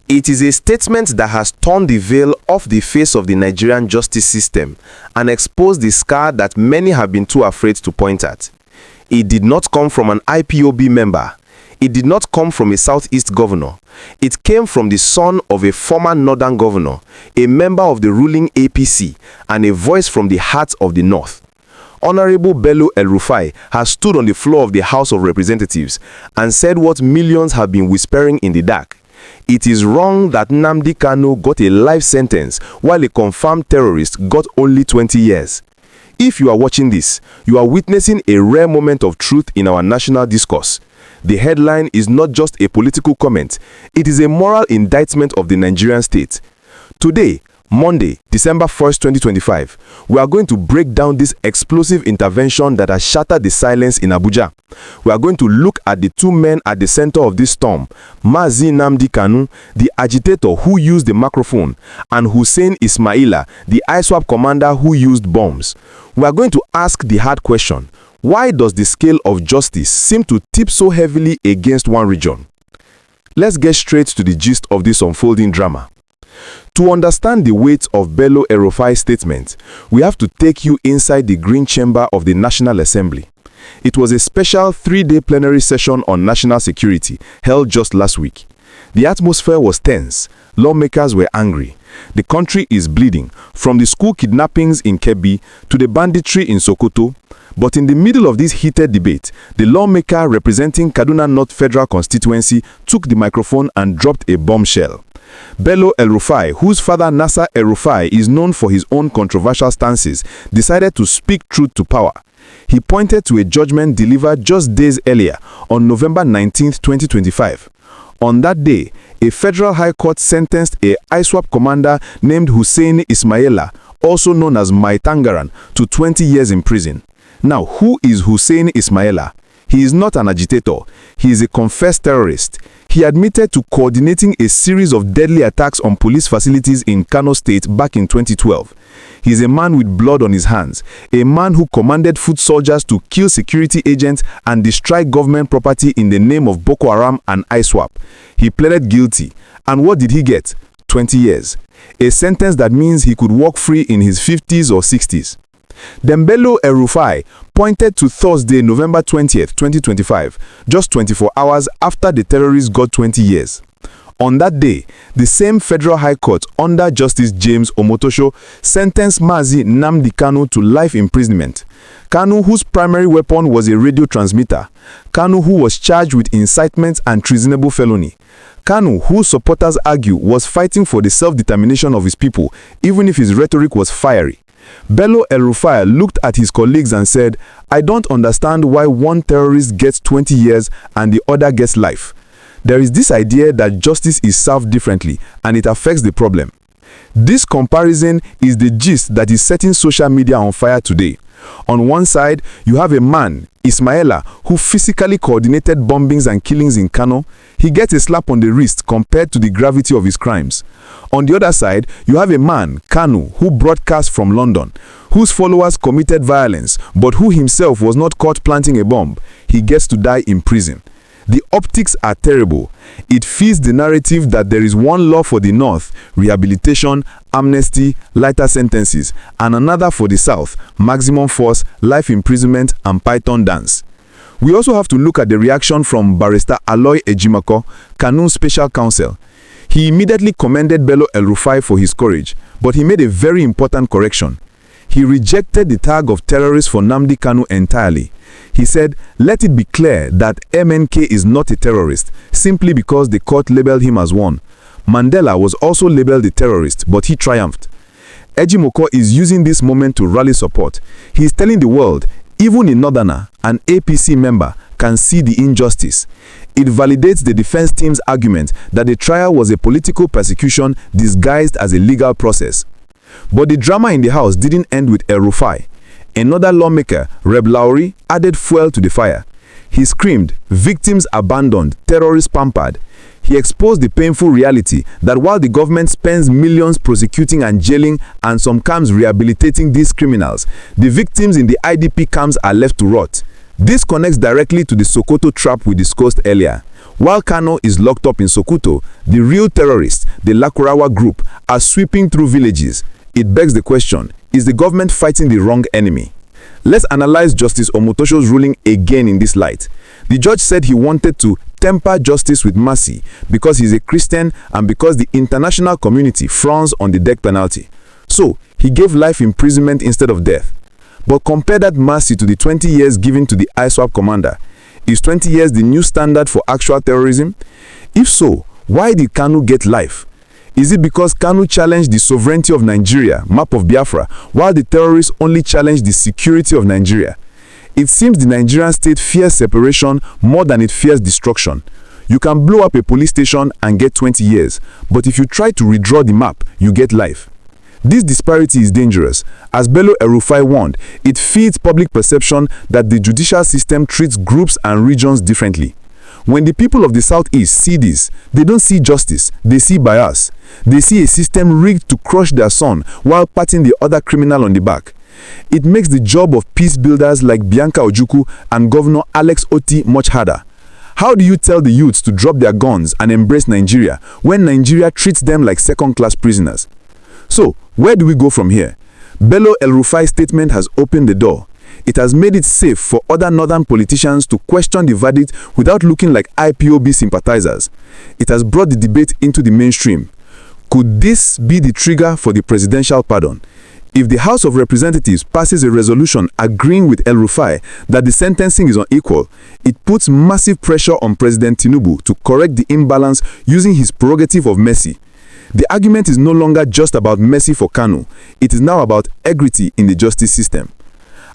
It is a statement that has torn the veil off the face of the Nigerian justice system and exposed the scar that many have been too afraid to point at. It did not come from an IPOB member. It did not come from a Southeast governor. It came from the son of a former Northern governor, a member of the ruling APC, and a voice from the heart of the North. Honorable Bello El-Rufai has stood on the floor of the House of Representatives and said what millions have been whispering in the dark. It is wrong that Nnamdi Kanu got a life sentence while a confirmed terrorist got only 20 years. If you are watching this, you are witnessing a rare moment of truth in our national discourse. The headline is not just a political comment, it is a moral indictment of the Nigerian state. Today, Monday, December 1st, 2025, we are going to break down this explosive intervention that has shattered the silence in Abuja. We are going to look at the two men at the center of this storm, Mazi Nnamdi Kanu, the agitator who used the microphone, and Hussaini Ismaila, the ISWAP commander who used bombs. We are going to ask the hard question: why does the scale of justice seem to tip so heavily against one region? Let's get straight to the gist of this unfolding drama. To understand the weight of Bello El-Rufai's statement, we have to take you inside the Green Chamber of the National Assembly. It was a special 3-day plenary session on national security held just last week. The atmosphere was tense. Lawmakers were angry. The country is bleeding, from the school kidnappings in Kebbi to the banditry in Sokoto. But in the middle of this heated debate, the lawmaker representing Kaduna North Federal Constituency took the microphone and dropped a bombshell. Bello El-Rufai, whose father Nasir El-Rufai is known for his own controversial stances, decided to speak truth to power. He pointed to a judgment delivered just days earlier, on November 19, 2025. On that day, a federal high court sentenced a ISWAP commander named Hussaini Ismaila, also known as Maitangaran, to 20 years in prison. Now, who is Hussaini Ismaila? He is not an agitator. He is a confessed terrorist. He admitted to coordinating a series of deadly attacks on police facilities in Kano State back in 2012. He is a man with blood on his hands, a man who commanded foot soldiers to kill security agents and destroy government property in the name of Boko Haram and ISWAP. He pleaded guilty. And what did he get? 20 years. A sentence that means he could walk free in his 50s or 60s. Then Bello El-Rufai pointed to Thursday, November 20th, 2025, just 24 hours after the terrorists got 20 years. On that day, the same Federal High Court under Justice James Omotosho sentenced Mazi Nnamdi Kanu to life imprisonment. Kanu, whose primary weapon was a radio transmitter. Kanu, who was charged with incitement and treasonable felony. Kanu, whose supporters argue was fighting for the self-determination of his people, even if his rhetoric was fiery. Bello El-Rufai looked at his colleagues and said, "I don't understand why one terrorist gets 20 years and the other gets life. There is this idea that justice is served differently and it affects the problem." This comparison is the gist that is setting social media on fire today. On one side, you have a man, Ismaila, who physically coordinated bombings and killings in Kano. He gets a slap on the wrist compared to the gravity of his crimes. On the other side, you have a man, Kanu, who broadcast from London, whose followers committed violence, but who himself was not caught planting a bomb. He gets to die in prison. The optics are terrible. It feeds the narrative that there is one law for the North, rehabilitation, amnesty, lighter sentences, and another for the South, maximum force, life imprisonment, and python dance. We also have to look at the reaction from barrister Aloy Ejimakor, Kanu's special counsel. He immediately commended Bello El-Rufai for his courage, but he made a very important correction. He rejected the tag of terrorist for Nnamdi Kanu entirely. He said, "Let it be clear that MNK is not a terrorist, simply because the court labeled him as one. Mandela was also labeled a terrorist, but he triumphed." Ejimakor is using this moment to rally support. He is telling the world, even a Northerner, an APC member, can see the injustice. It validates the defense team's argument that the trial was a political persecution disguised as a legal process. But the drama in the House didn't end with El-Rufai. Another lawmaker, Reb Laori, added fuel to the fire. He screamed, "Victims abandoned, terrorists pampered." He exposed the painful reality that while the government spends millions prosecuting and jailing and some camps rehabilitating these criminals, the victims in the IDP camps are left to rot. This connects directly to the Sokoto trap we discussed earlier. While Kanu is locked up in Sokoto, the real terrorists, the Lakurawa group, are sweeping through villages. It begs the question, is the government fighting the wrong enemy? Let's analyze Justice Omotosho's ruling again in this light. The judge said he wanted to temper justice with mercy because he's a Christian and because the international community frowns on the death penalty. So, he gave life imprisonment instead of death. But compare that mercy to the 20 years given to the ISWAP Commander. Is 20 years the new standard for actual terrorism? If so, why did Kanu get life? Is it because Kanu challenged the sovereignty of Nigeria, map of Biafra, while the terrorists only challenged the security of Nigeria? It seems the Nigerian state fears separation more than it fears destruction. You can blow up a police station and get 20 years, but if you try to redraw the map, you get life. This disparity is dangerous. As Bello El-Rufai warned, it feeds public perception that the judicial system treats groups and regions differently. When the people of the Southeast see this, they don't see justice, they see bias. They see a system rigged to crush their son while patting the other criminal on the back. It makes the job of peace builders like Bianca Ojukwu and Governor Alex Oti much harder. How do you tell the youths to drop their guns and embrace Nigeria when Nigeria treats them like second-class prisoners? So, where do we go from here? Bello El-Rufai's statement has opened the door. It has made it safe for other northern politicians to question the verdict without looking like IPOB sympathizers. It has brought the debate into the mainstream. Could this be the trigger for the presidential pardon? If the House of Representatives passes a resolution agreeing with El-Rufai that the sentencing is unequal, it puts massive pressure on President Tinubu to correct the imbalance using his prerogative of mercy. The argument is no longer just about mercy for Kanu. It is now about equity in the justice system.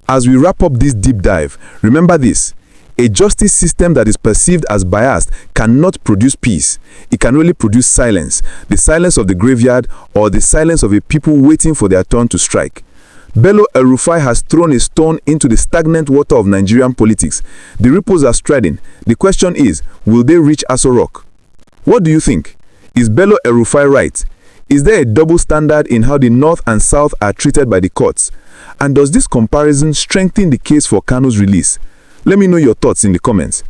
As we wrap up this deep dive, remember this. A justice system that is perceived as biased cannot produce peace. It can only produce silence, the silence of the graveyard or the silence of a people waiting for their turn to strike. Bello El-Rufai has thrown a stone into the stagnant water of Nigerian politics. The ripples are spreading. The question is, will they reach Aso Rock? What do you think? Is Bello El-Rufai right? Is there a double standard in how the North and South are treated by the courts? And does this comparison strengthen the case for Kanu's release? Let me know your thoughts in the comments.